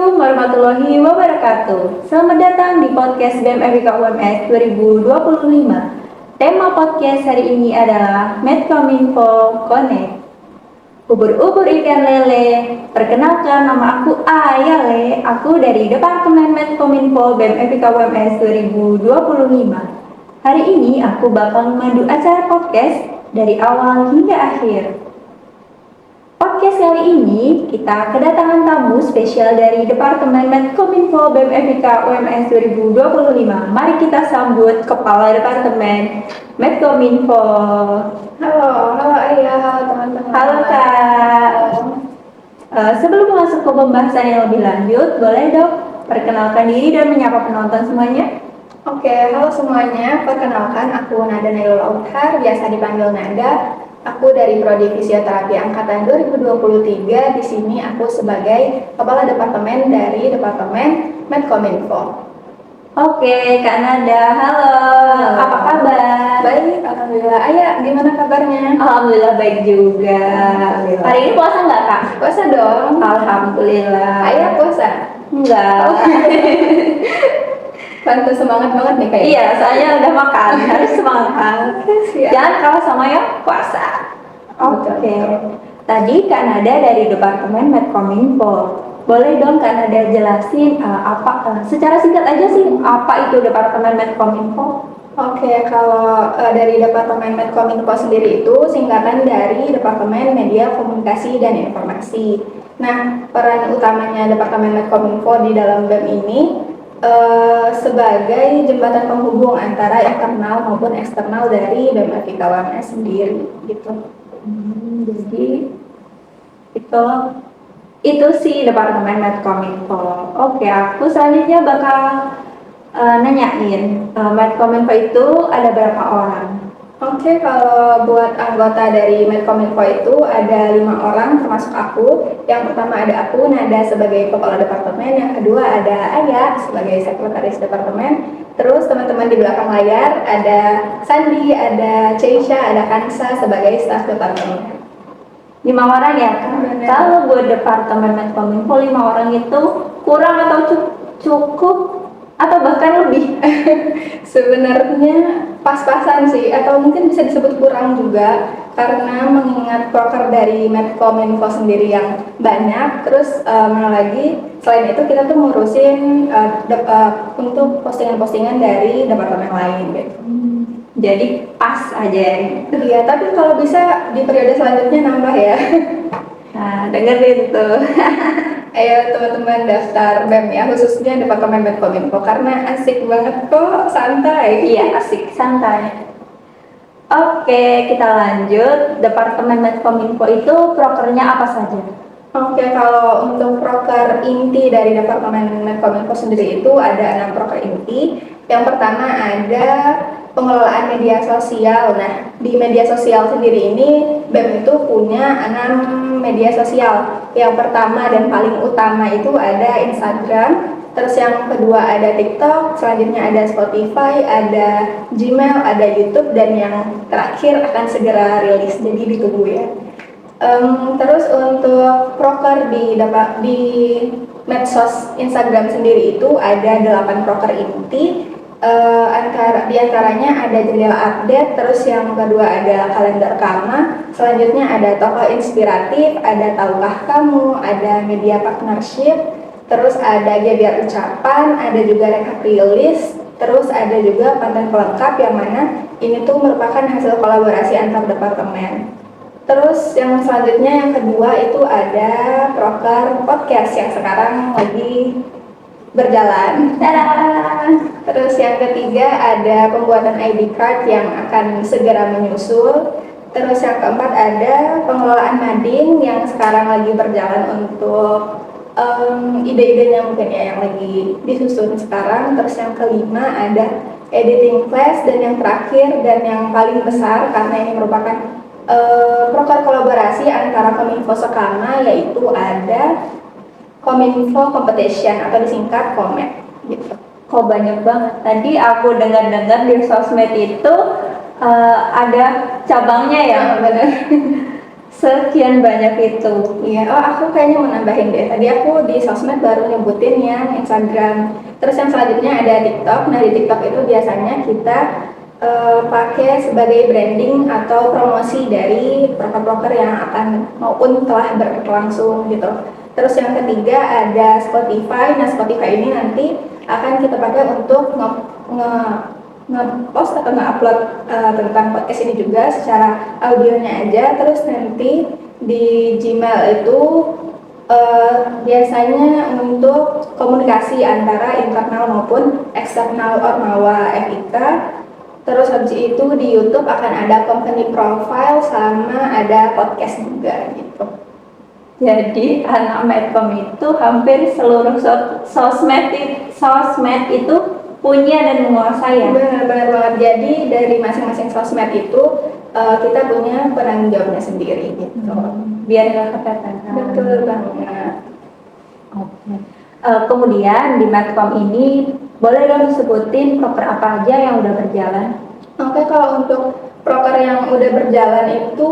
Assalamualaikum warahmatullahi wabarakatuh. Selamat datang di podcast BEM FIK UMS 2025. Tema podcast hari ini adalah Medcominfo Connect. Ubur-ubur ikan lele. Perkenalkan, nama aku Ayale. Aku dari Departemen Medcominfo BEM FIK UMS 2025. Hari ini aku bakal memandu acara podcast dari awal hingga akhir. Podcast kali ini kita kedatangan tamu spesial dari Departemen Medcominfo BEM FIK UMS 2025. Mari kita sambut Kepala Departemen Medcominfo. Halo Ayah, halo teman-teman. Halo Kak. Sebelum masuk ke pembahasan yang lebih lanjut, boleh dong perkenalkan diri dan menyapa penonton semuanya? Oke, halo semuanya. Perkenalkan, aku Nada Nailul Authar, biasa dipanggil Nada. Aku dari Prodi Fisioterapi Angkatan 2023. Di sini aku sebagai Kepala Departemen dari Departemen Medcominfo. Oke, Kak Nada, halo. Apa kabar? Baik, alhamdulillah. Ayah, gimana kabarnya? Alhamdulillah baik juga. Alhamdulillah. Hari ini puasa nggak Kak? Puasa dong. Alhamdulillah. Ayah puasa? Enggak. Pantes semangat banget nih kayaknya. Iya, soalnya udah makan, harus semangat. Siap. Jangan kalah sama yang puasa. Oke. Tadi Kak Nada dari Departemen Medcominfo. Boleh dong Kak Nada jelasin secara singkat aja sih apa itu Departemen Medcominfo? Oke, kalau dari Departemen Medcominfo sendiri itu singkatan dari Departemen Media Komunikasi dan Informasi. Nah, peran utamanya Departemen Medcominfo di dalam BEM ini sebagai jembatan penghubung antara internal maupun eksternal dari BEM FIK UMS sendiri, gitu. Jadi itu sih Departemen Medcominfo. Oke, aku selanjutnya bakal nanyain Medcominfo itu ada berapa orang? Oke, kalau buat anggota dari Medcominfo itu ada 5 orang termasuk aku. Yang pertama ada aku, Nada sebagai Kepala Departemen. Yang kedua ada Ayah sebagai Sekretaris Departemen. Terus teman-teman di belakang layar ada Sandi, ada Ceisha, ada Kansa sebagai staf departemen. 5 orang ya Kak? Benar. Kalau buat Departemen Medcominfo 5 orang itu kurang atau cukup atau bahkan lebih? Sebenarnya pas-pasan sih, atau mungkin bisa disebut kurang juga, karena mengingat proker dari Medcominfo sendiri yang banyak. Terus mana lagi, selain itu kita tuh ngurusin untuk postingan-postingan dari departemen lain gitu. Jadi pas aja. Iya, tapi kalau bisa di periode selanjutnya nambah ya. Nah, dengerin tuh. Ayo teman-teman daftar BEM ya, khususnya Departemen Medcominfo, karena asik banget kok, santai. Iya, asik, santai. Oke, kita lanjut. Departemen Medcominfo itu prokernya apa saja? Oke, kalau untuk proker inti dari Departemen Medcominfo sendiri itu ada 6 proker inti. Yang pertama ada pengelolaan media sosial. Nah, di media sosial sendiri ini BEM itu punya 6 media sosial. Yang pertama dan paling utama itu ada Instagram, terus yang kedua ada TikTok, selanjutnya ada Spotify, ada Gmail, ada YouTube, dan yang terakhir akan segera rilis, jadi ditunggu ya. Terus untuk proker di medsos Instagram sendiri itu ada 8 proker inti. Di antaranya ada jendela update, terus yang kedua ada kalender Kama, selanjutnya ada tokoh inspiratif, ada tahukah kamu, ada media partnership, terus ada gebiar ucapan, ada juga rekap rilis, terus ada juga konten pelengkap yang mana ini tuh merupakan hasil kolaborasi antar departemen. Terus yang selanjutnya yang kedua itu ada proker podcast yang sekarang lagi berjalan. Terus yang ketiga ada pembuatan ID card yang akan segera menyusul. Terus yang keempat ada pengelolaan mading yang sekarang lagi berjalan untuk ide-idenya mungkin ya yang lagi disusun sekarang. Terus yang kelima ada editing class, dan yang terakhir dan yang paling besar karena ini merupakan proker kolaborasi antara Kominfo Sekama, yaitu ada Kominfo Competition atau disingkat Komet gitu. Kok banyak banget. Tadi aku dengar-dengar di sosmed itu ada cabangnya ya. Benar. sekian banyak itu. Iya, oh aku kayaknya mau nambahin deh. Tadi aku di sosmed baru nyebutin yang Instagram. Terus yang selanjutnya ada TikTok. Nah di TikTok itu biasanya kita pakai sebagai branding atau promosi dari broker-broker yang akan maupun telah berlangsung gitu. Terus yang ketiga ada Spotify. Nah Spotify ini nanti akan kita pakai untuk nge-post atau nge-upload tentang podcast ini juga secara audionya aja. Terus nanti di Gmail itu biasanya untuk komunikasi antara internal maupun eksternal Ormawa FIK. Terus habis itu di YouTube akan ada company profile sama ada podcast juga gitu. Jadi anak Medcom itu hampir seluruh sosmed itu punya dan menguasai ya. Benar-benar banget. Jadi dari masing-masing sosmed itu kita punya penanggung jawabnya sendiri gitu. Biar nggak kepepet. Betul banget. Oke. Kemudian di Medcom ini boleh dong sebutin proker apa aja yang udah berjalan? Oke, kalau untuk proker yang udah berjalan itu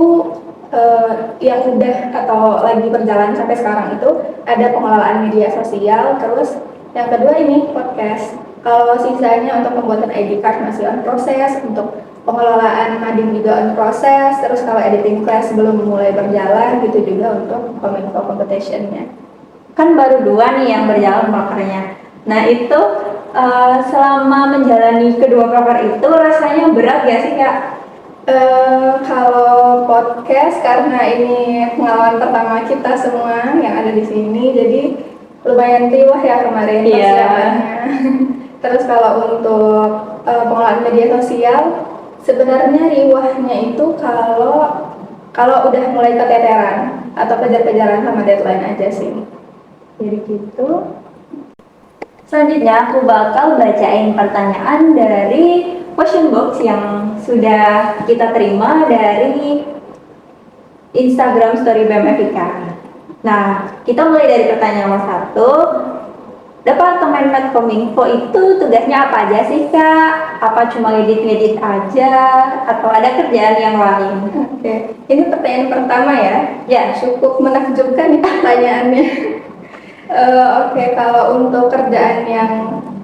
yang udah atau lagi berjalan sampai sekarang itu ada pengelolaan media sosial, terus yang kedua ini podcast. Kalau sisanya untuk pembuatan ID card masih on proses, untuk pengelolaan mading juga on proses, terus kalau editing class belum mulai berjalan gitu juga untuk Kominfo competition-nya. Kan baru 2 nih yang berjalan prokernya. Nah itu selama menjalani kedua proker itu rasanya berat gak sih Kak? Kalau podcast karena ini pengalaman pertama kita semua yang ada di sini, jadi lumayan riuh ya kemarin persiapannya. Terus kalau untuk pengelolaan media sosial, sebenarnya riuhnya itu kalau udah mulai keteteran atau kejar-kejaran sama deadline aja sih. Jadi gitu. Selanjutnya aku bakal bacain pertanyaan dari question box yang sudah kita terima dari Instagram Story BMFIK. Nah, kita mulai dari pertanyaan nomor 1. Departemen Medcominfo itu tugasnya apa aja sih Kak? Apa cuma ngedit-ngedit aja atau ada kerjaan yang lain? Oke, ini pertanyaan pertama ya. Ya, Cukup menakjubkan nih pertanyaannya. Oke, kalau untuk kerjaan yang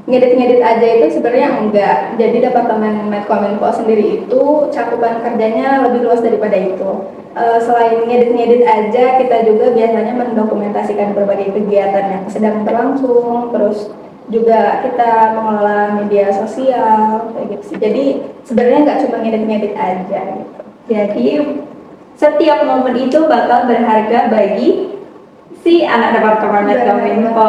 ngedit-ngedit aja itu sebenarnya enggak. Jadi Departemen Medcominfo sendiri itu cakupan kerjanya lebih luas daripada itu. Selain ngedit-ngedit aja, kita juga biasanya mendokumentasikan berbagai kegiatan yang sedang berlangsung, terus juga kita mengelola media sosial kayak gitu sih. Jadi sebenarnya nggak cuma ngedit-ngedit aja gitu. jadi setiap momen itu bakal berharga bagi si anak departemen Medcominfo.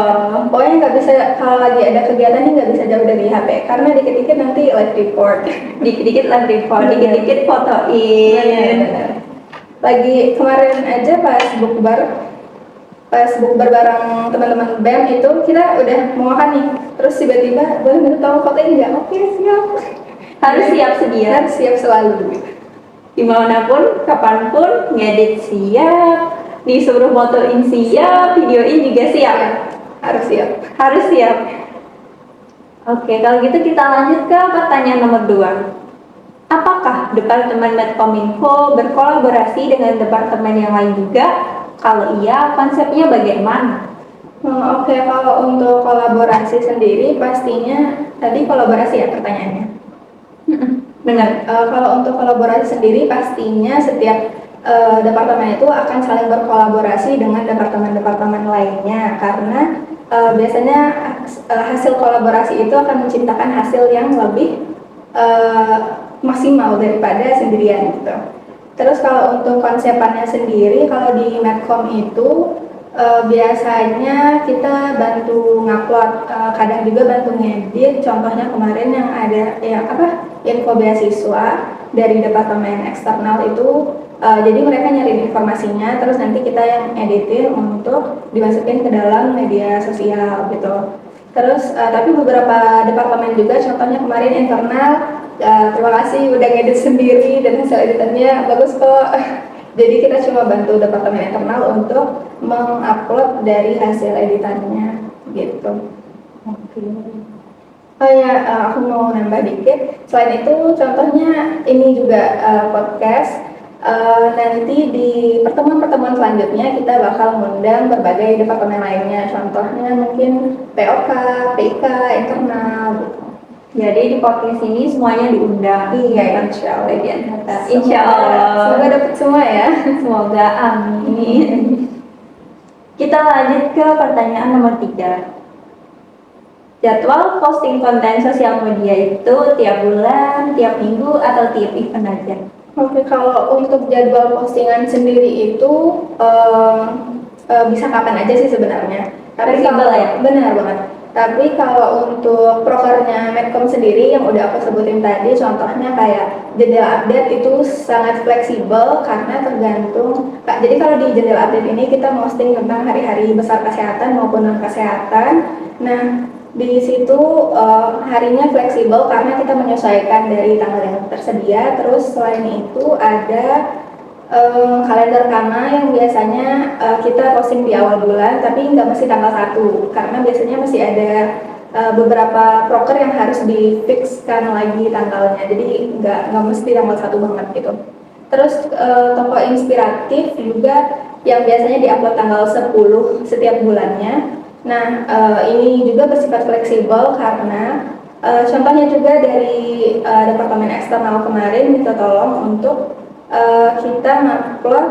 Pokoknya nggak bisa, kalau lagi ada kegiatan ini nggak bisa jauh dari HP karena dikit-dikit nanti live report. Dikit-dikit live report, dikit-dikit fotoin. Benar. Lagi kemarin aja pas bukber bareng teman-teman BEM itu kita udah mau makan nih, terus tiba-tiba boleh minta tolong fotoin nggak? Oke siap. Harus siap sedia. Harus siap selalu. Dimanapun, kapanpun, ngedit siap, disuruh fotoin siap, videoin juga siap. Harus siap. Harus siap. Oke, kalau gitu kita lanjut ke pertanyaan nomor 2. Apakah Departemen Medcominfo berkolaborasi dengan departemen yang lain juga? Kalau iya, konsepnya bagaimana? Oke, kalau untuk kolaborasi sendiri pastinya tadi kolaborasi ya pertanyaannya. Benar. Kalau untuk kolaborasi sendiri pastinya setiap departemen itu akan saling berkolaborasi dengan departemen-departemen lainnya karena biasanya hasil kolaborasi itu akan menciptakan hasil yang lebih maksimal daripada sendirian gitu. Terus kalau untuk konsepannya sendiri, kalau di Medcom itu biasanya kita bantu ngupload, kadang juga bantu ngedit. Contohnya kemarin yang ada info beasiswa dari departemen eksternal itu, jadi mereka nyariin informasinya, terus nanti kita yang editin untuk dimasukin ke dalam media sosial gitu. Terus tapi beberapa departemen juga, contohnya kemarin internal, terima kasih udah ngedit sendiri dan hasil editannya bagus kok. Jadi kita cuma bantu departemen internal untuk mengupload dari hasil editannya gitu. Oke. Oh ya, aku mau nambah dikit. Selain itu, contohnya ini juga podcast. Nanti di pertemuan-pertemuan selanjutnya kita bakal mengundang berbagai departemen lainnya, contohnya mungkin POK, PIK, internal gitu. Jadi di podcast ini semuanya diundang. Iya, insya Allah. Bagian atas. Insya Allah. Semoga dapat semua ya. Semoga, amin. Kita lanjut ke pertanyaan nomor 3. Jadwal posting konten sosial media itu tiap bulan, tiap minggu, atau tiap event aja? Oke, kalau untuk jadwal postingan sendiri itu bisa kapan aja sih sebenarnya. Tapi Fleksibel kalau ya? benar banget. Tapi kalau untuk prokernya Medcom sendiri yang udah aku sebutin tadi, contohnya kayak jendela update itu sangat fleksibel karena tergantung. Jadi kalau di jendela update ini kita posting tentang hari-hari besar kesehatan maupun non kesehatan. Nah, di situ harinya fleksibel karena kita menyesuaikan dari tanggal yang tersedia. Terus selain itu ada kalender Kama yang biasanya kita posting di awal bulan, tapi nggak mesti tanggal 1 karena biasanya masih ada beberapa proker yang harus difixkan lagi tanggalnya, jadi nggak mesti tanggal 1 banget gitu. Terus toko inspiratif juga yang biasanya diupload tanggal 10 setiap bulannya. Nah, ini juga bersifat fleksibel karena contohnya juga dari Departemen Eksternal kemarin minta tolong untuk kita ngupload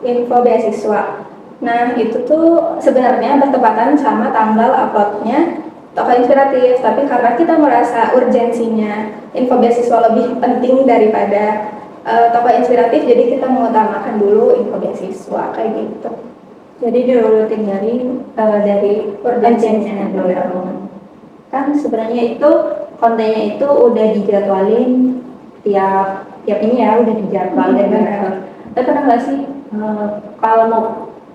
info beasiswa. Nah, itu tuh sebenarnya bertepatan sama tanggal uploadnya toko inspiratif, tapi karena kita merasa urgensinya info beasiswa lebih penting daripada toko inspiratif, jadi kita mengutamakan dulu info beasiswa kayak gitu. Jadi diurutin dari urgensinya dulu ya. Kan sebenarnya itu kontennya itu udah dijadwalin tiap ini ya, udah dijadwal dan benar. Tapi pernah nggak sih kalau mau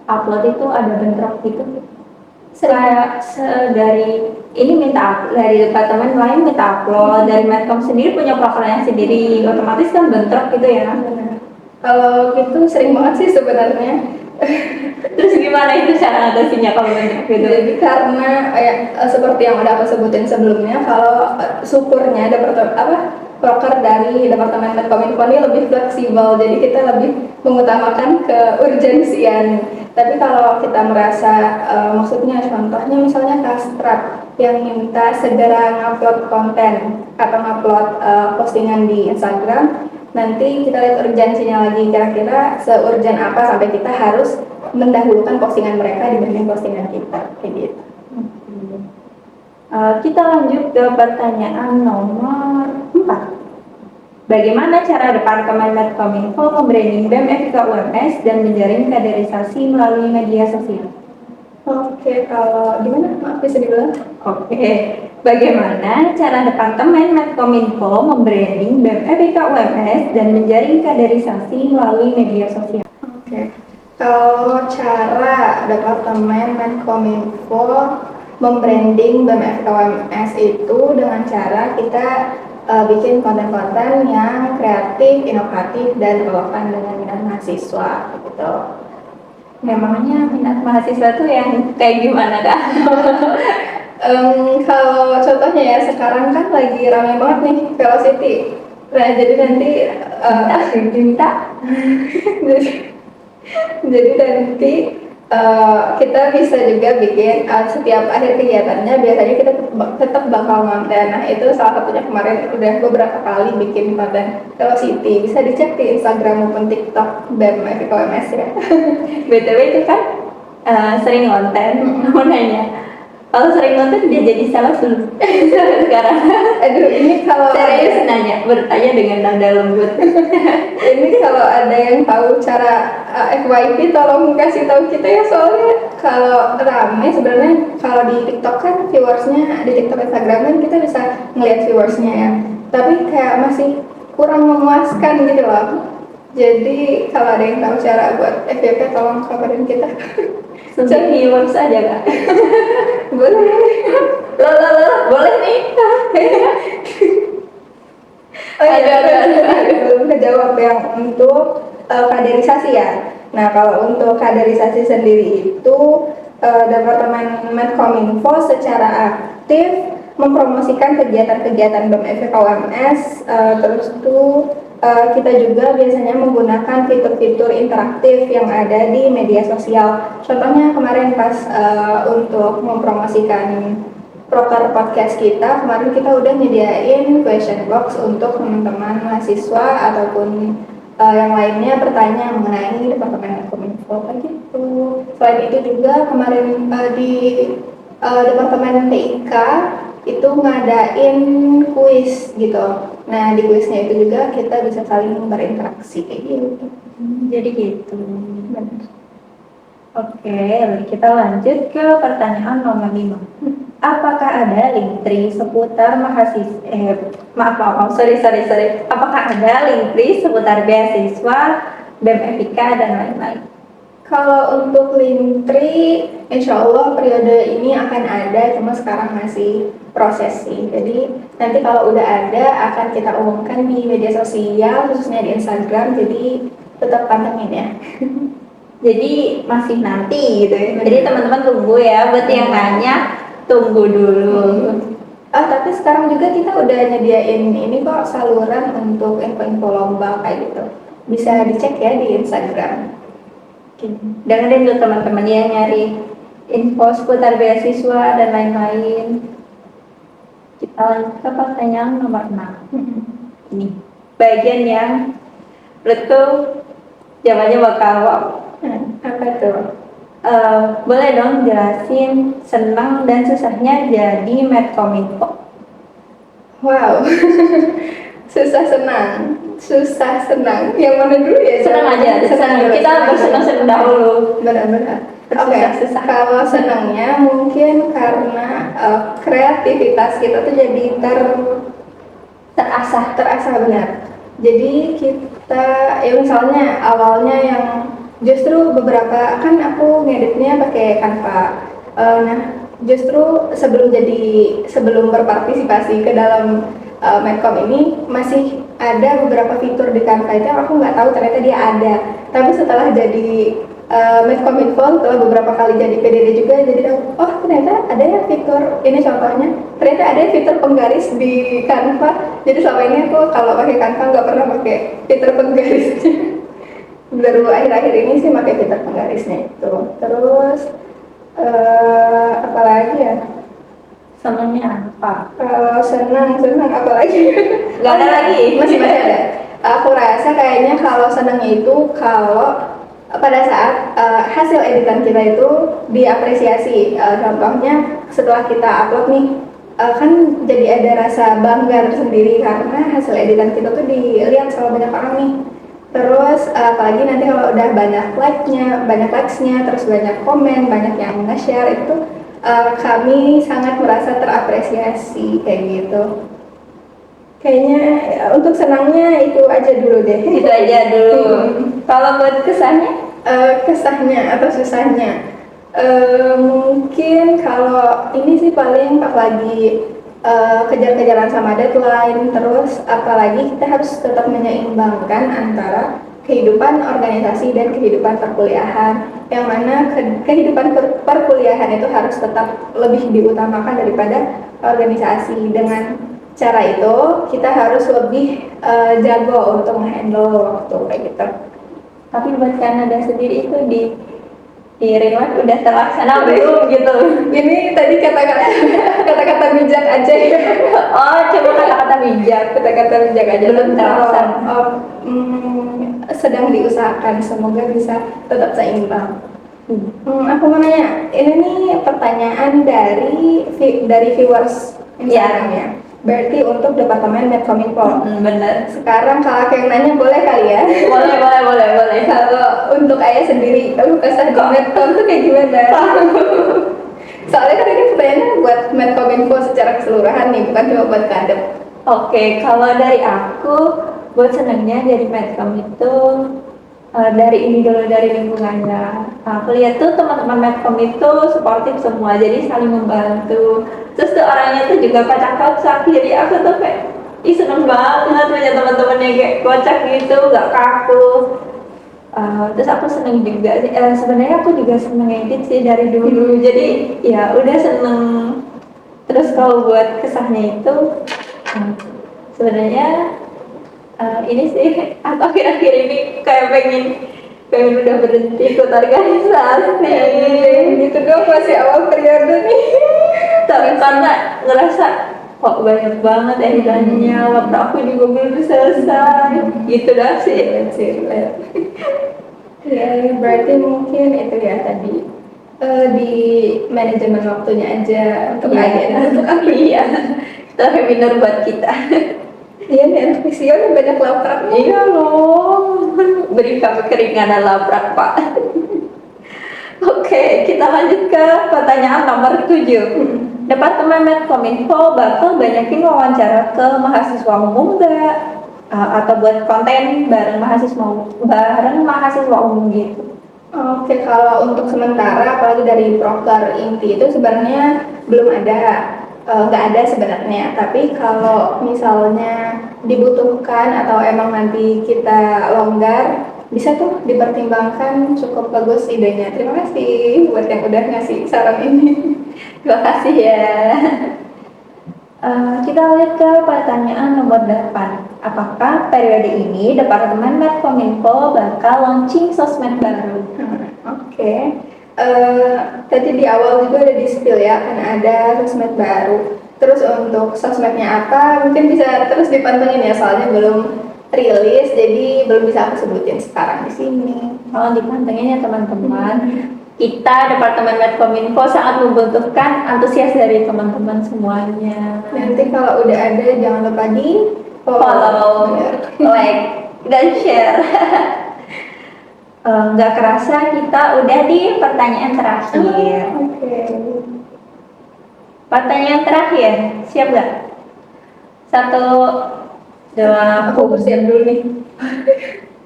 upload itu ada bentrok gitu? Kayak dari ini dari departemen lain minta upload, dari Medcom sendiri punya prokernya sendiri, otomatis kan bentrok gitu ya. Kalau gitu sering banget sih sebenarnya. Terus gimana itu cara ngatasinya kalau bentrok gitu? Jadi karena seperti yang udah aku sebutin sebelumnya, kalau syukurnya proker dari Departemen Medkominfo ini lebih fleksibel, jadi kita lebih mengutamakan keurgensian. Tapi kalau kita merasa maksudnya contohnya misalnya Kastrat yang minta segera ngupload konten atau ngupload postingan di Instagram, nanti kita lihat urgensinya lagi, kira-kira seurgen apa sampai kita harus mendahulukan postingan mereka dibanding postingan kita, kayak gitu. Kita lanjut ke pertanyaan nomor 4. Bagaimana cara Departemen Medkominfo membranding BEM FIK UMS dan menjaring kaderisasi melalui media sosial? Oke, kalau gimana? Maaf bisa diulang? Oke, bagaimana cara Departemen Medkominfo membranding BEM FIK UMS dan menjaring kaderisasi melalui media sosial? Oke, kalau cara Departemen Medkominfo membranding BEM FIK UMS itu dengan cara kita bikin konten-konten yang kreatif, inovatif, dan relevan dengan minat mahasiswa gitu. Memangnya minat mahasiswa tuh yang kayak gimana Kak? Kalau contohnya ya sekarang kan lagi ramai banget nih Velocity. Nah jadi nanti minta jadi nanti kita bisa juga bikin setiap akhir kegiatannya biasanya kita tetap bakal konten. Nah itu salah satunya kemarin udah beberapa kali bikin konten Velocity. Bisa dicek di Instagram maupun TikTok BEM FIK UMS ya. BTW itu kan sering konten, mau nanya. Kalau sering konten dia jadi salah belum? Sekarang. Aduh ini kalau serius nanya, bertanya dengan nada lembut. Ini kalau ada yang tahu cara FYP tolong kasih tahu kita ya, soalnya kalau rame sebenarnya kalau di TikTok kan viewersnya, di TikTok Instagram kan kita bisa ngeliat viewersnya ya, tapi kayak masih kurang memuaskan gitu loh. Jadi kalau ada yang tahu cara buat FYP tolong kabarin kita. Sudah viewers aja Kak. Boleh. Loh, boleh nih. Oh iya, belum kejawab yang untuk kaderisasi ya. Nah kalau untuk kaderisasi sendiri itu Departemen Medkominfo secara aktif mempromosikan kegiatan-kegiatan BEM FIK UMS, terus tuh kita juga biasanya menggunakan fitur-fitur interaktif yang ada di media sosial. Contohnya kemarin pas untuk mempromosikan proker podcast kita, kemarin kita udah nyediain question box untuk teman-teman mahasiswa ataupun yang lainnya bertanya mengenai Departemen Kominfo kayak gitu. Selain itu juga kemarin di Departemen TIK itu ngadain kuis gitu. Nah di kuisnya itu juga kita bisa saling berinteraksi kayak gitu. Jadi gitu. Benar. Oke, kita lanjut ke pertanyaan nomor 5. Apakah ada link tree seputar sorry. Apakah ada link tree seputar beasiswa, BEM FIK dan lain-lain? Kalau untuk Linktree, insya Allah periode ini akan ada, cuma sekarang masih proses sih. Jadi nanti kalau udah ada akan kita umumkan di media sosial, khususnya di Instagram. Jadi tetap pantengin ya. Jadi masih nanti gitu ya. Jadi teman-teman tunggu ya, buat yang nanya tunggu dulu. Tapi sekarang juga kita udah nyediain ini kok saluran untuk info-info lomba kayak gitu. Bisa dicek ya di Instagram. Dengerin tuh teman-teman yang nyari info seputar beasiswa dan lain-lain. Kita lanjut ke pertanyaan nomor 6. Ini bagian yang menurutku jawabannya bakal wow. Apa tuh? Boleh dong jelasin senang dan susahnya jadi Medcominfo? Wow, susah senang. Yang mana dulu ya? Senang aja, senang. Kita bersenang-senang dahulu. Benar-benar. Oke, Susah. Kalau senangnya mungkin karena kreativitas kita tuh jadi terasah benar. Jadi kita, ya misalnya awalnya yang justru beberapa kan aku ngeditnya pakai Canva. Nah, justru sebelum berpartisipasi ke dalam Medcom ini masih ada beberapa fitur di Canva itu yang aku nggak tahu ternyata dia ada. Tapi setelah jadi Medcominfo, setelah beberapa kali jadi PDD juga, jadi tahu, oh ternyata ada ya fitur ini, contohnya ternyata ada fitur penggaris di Canva. Jadi selama ini aku kalau pakai Canva nggak pernah pakai fitur penggarisnya. Baru akhir-akhir ini sih pakai fitur penggarisnya itu. Terus apalagi ya? Senangnya apa? Kalau senang apa lagi? Gak ada lagi? Masih ada. Aku rasa kayaknya kalau senangnya itu kalau pada saat hasil editan kita itu diapresiasi. Contohnya setelah kita upload nih, kan jadi ada rasa bangga tersendiri karena hasil editan kita tuh dilihat sama banyak orang nih. Terus apalagi nanti kalau udah banyak likes-nya, terus banyak komen, banyak yang nge-share, itu kami sangat merasa terapresiasi kayak gitu. Kayaknya untuk senangnya itu aja dulu deh. Itu aja dulu. Kalau buat kesahnya? Kesahnya atau susahnya? Mungkin kalau ini sih paling pas lagi kejar-kejaran sama deadline, terus apalagi kita harus tetap menyeimbangkan antara kehidupan organisasi dan kehidupan perkuliahan, yang mana kehidupan perkuliahan itu harus tetap lebih diutamakan daripada organisasi. Dengan cara itu kita harus lebih jago untuk menghandle waktu kayak gitu. Tapi buat Kanada sendiri itu di real life udah terlaksana belum gitu? Ini tadi kata-kata bijak aja ya. Oh, coba kata-kata bijak aja belum terlaksana. Sedang diusahakan, semoga bisa tetap seimbang. Aku mau nanya, ini nih pertanyaan dari viewers Instagram ya. Berarti untuk Departemen Medcominfo. Bener. Sekarang kakak yang nanya boleh kali ya? Boleh. Kalau untuk ayah sendiri, kamu kesah di Medcom tuh kayak gimana? Soalnya kan ini pertanyaannya buat Medcominfo secara keseluruhan nih, bukan cuma buat kadep. Oke, kalau dari aku, buat senangnya dari Medcom itu dari ini dulu, dari lingkungannya. Aku lihat tuh teman-teman Medcom itu suportif semua, jadi saling membantu. Terus tuh orangnya tuh juga kocak-kocak, jadi aku tuh kayak seneng banget punya teman-teman yang kayak kocak gitu, gak kaku. Terus aku seneng juga sih, sebenarnya aku juga seneng edit sih dari dulu, jadi ya udah seneng. Terus kalau buat kesahnya itu sebenarnya Ini sih aku akhir-akhir ini kayak pengen udah berhenti ikut organisasi. Gitu dong, masih awal periode nih. Tapi karena ngerasa kok banyak banget deadline-nya, waktu aku juga belum selesai. Gitu dah sih. Ya, berarti mungkin itu ya tadi di manajemen waktunya aja untuk agen, untuk aku. Iya. Itu webinar buat kita. Iya nih, anak vision banyak laptop. Iya loh. Beri kami keringanan labrak, Pak. Oke, kita lanjut ke pertanyaan nomor 7. Departemen Medkominfo bakal banyakin wawancara ke mahasiswa umum nggak? Atau buat konten bareng mahasiswa umum gitu? Oke, kalau untuk sementara, apalagi dari proker inti itu sebenarnya belum ada, nggak ada sebenarnya. Tapi kalau misalnya dibutuhkan atau emang nanti kita longgar, bisa tuh dipertimbangkan, cukup bagus idenya. Terima kasih buat yang udah ngasih saran ini. Terima kasih ya. Kita lihat ke pertanyaan nomor 8. Apakah periode ini Departemen Medkominfo bakal launching sosmed baru? Oke. Tadi di awal juga ada di spill ya, akan ada sosmed baru. Terus untuk sosmednya apa, mungkin bisa terus dipantengin ya, soalnya belum rilis, jadi belum bisa aku sebutin sekarang di sini. Tolong dipantengin ya teman-teman. Kita Departemen Medkominfo sangat membutuhkan antusias dari teman-teman semuanya. Nanti kalau udah ada, jangan lupa di Follow, like, dan share. Nggak kerasa kita udah di pertanyaan terakhir. Oke. Pertanyaan terakhir, siap nggak? 1, 2, Aku bersiap dulu nih.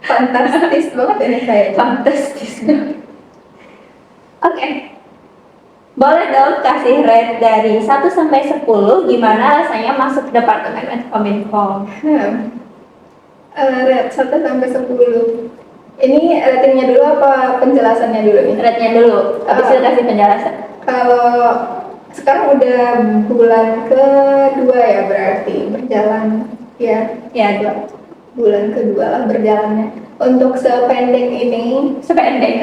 Fantastis banget ini saya. fantastis. Oke. Boleh dong kasih rate dari 1 sampai 10 gimana rasanya masuk Departemen Medkominfo? Rate 1 sampai 10. Ini ratingnya dulu apa penjelasannya dulu nih? Rate-nya dulu, habis itu kasih penjelasan. Kalau sekarang udah bulan kedua ya, berarti berjalan ya, Ya, 2. bulan kedua lah berjalannya. Untuk sependek ini, Sependek.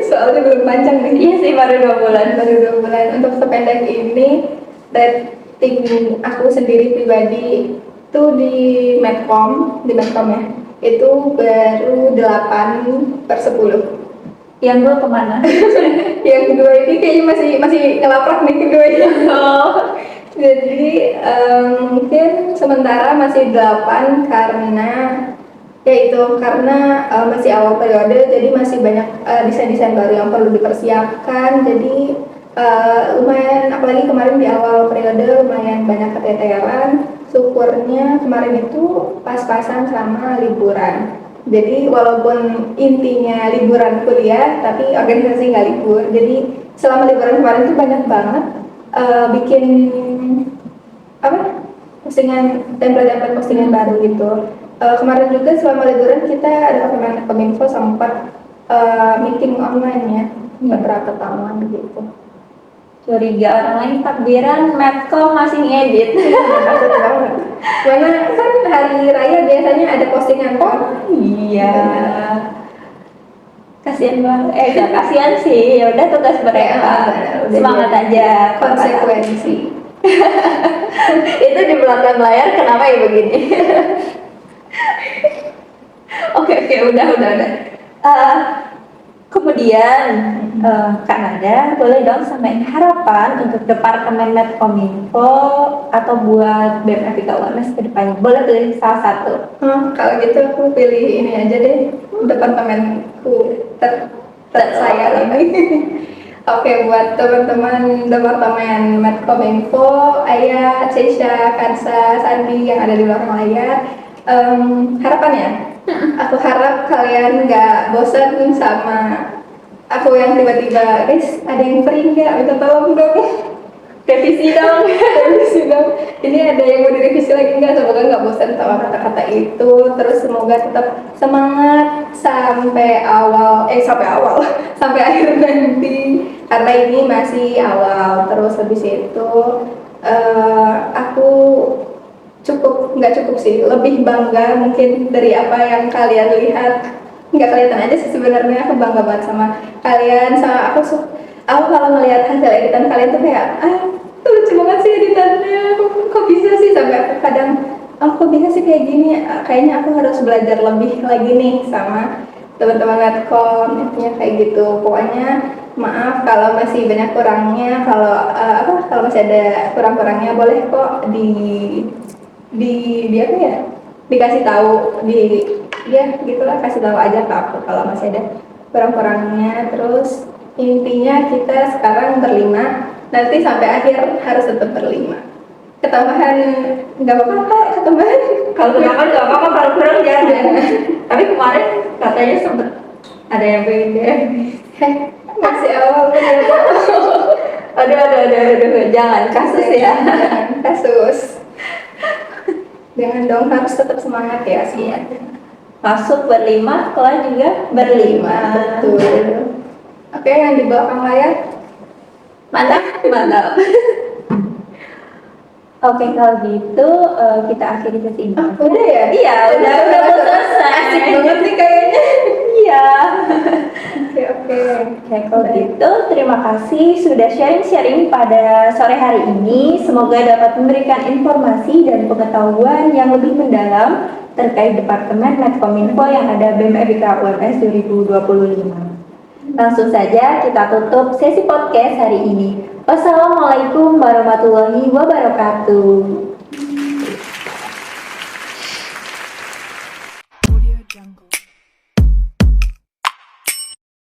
soalnya belum panjang nih. Iya sih, baru 2 bulan. Baru 2 bulan. Untuk sependek ini, rating aku sendiri pribadi tuh di Medcom ya, itu baru 8/10. Yang 2 kemana? Yang kedua ini kayaknya masih ngelaprak nih keduanya. Oh. Jadi mungkin sementara masih 8 karena masih awal periode, jadi masih banyak desain-desain baru yang perlu dipersiapkan. Jadi lumayan, apalagi kemarin di awal periode lumayan banyak keteteran. Syukurnya kemarin itu pas-pasan sama liburan. Jadi walaupun intinya liburan kuliah, tapi organisasi nggak libur. Jadi selama liburan kemarin tuh banyak banget bikin postingan, template postingan baru gitu. Kemarin juga selama liburan kita ada Kominfo sempat meeting online ya, beberapa tamuan gitu. Curiga orang lain takbiran Medcom masih ngedit. Maksud banget. Karena kan hari raya biasanya ada postingan kan? Iya. Kasihan banget. Gak kasihan sih. Ya udah tugas mereka. Semangat aja. Konsekuensi. Itu di belakang layar kenapa ya begini? Oke, udah. Kemudian Kak Nada boleh dong sampaikan harapan untuk Departemen Medkominfo atau buat BEM FIK UMS ke depannya. Boleh pilih salah satu. Kalau gitu aku pilih ini aja deh, departemenku tersayang ini. Oke, buat teman-teman Departemen Medkominfo, Ayah, Cesha, Kansa, Sandi yang ada di belakang layar, harapannya, aku harap kalian nggak bosan sama aku yang tiba-tiba, guys, ada yang free nggak? Minta tolong dong. Revisi dong. Ini ada yang mau direvisi lagi nggak? Semoga nggak bosan sama kata-kata itu. Terus semoga tetap semangat sampai akhir nanti. Karena ini masih awal. Terus habis itu aku nggak cukup sih, lebih bangga mungkin dari apa yang kalian lihat. Nggak kelihatan aja sih sebenarnya, aku bangga banget sama kalian, sama aku kalau ngelihat hasil editan kalian tuh kayak lucu banget sih editannya, kok bisa sih, sampai aku kadang kok bisa sih kayak gini. Kayaknya aku harus belajar lebih lagi nih sama teman-teman Medcom, intinya kayak gitu. Pokoknya maaf kalau masih banyak kurangnya, kalau masih ada kurang-kurangnya boleh kok di apa ya, dikasih tahu ya gitulah, kasih tahu aja ke aku kalau masih ada kurang-kurangnya. Terus intinya kita sekarang berlima, nanti sampai akhir harus tetap berlima. Ketambahan nggak apa-apa kok, ketambahan Kalau kenapa nggak apa-apa, kalau kurang jangan. Tapi kemarin katanya sempet ada yang beda. masih awal bener. Aduh, jangan kasus ya. Jangan kasus, jangan dong, harus tetap semangat ya Iya. semuanya. Masuk berlima, keluar juga berlima. Betul. Oke, yang di belakang layar. Mantap. Oke, kalau gitu kita akhiri sesi ini. Udah ya? Iya, udah mau selesai. Asik banget nih kayaknya. Iya. Oke. Oke, kalau gitu terima kasih sudah sharing-sharing pada sore hari ini. Semoga dapat memberikan informasi dan pengetahuan yang lebih mendalam terkait Departemen Medkominfo yang ada BEM FIK UMS 2025. Langsung saja kita tutup sesi podcast hari ini. Wassalamualaikum warahmatullahi wabarakatuh.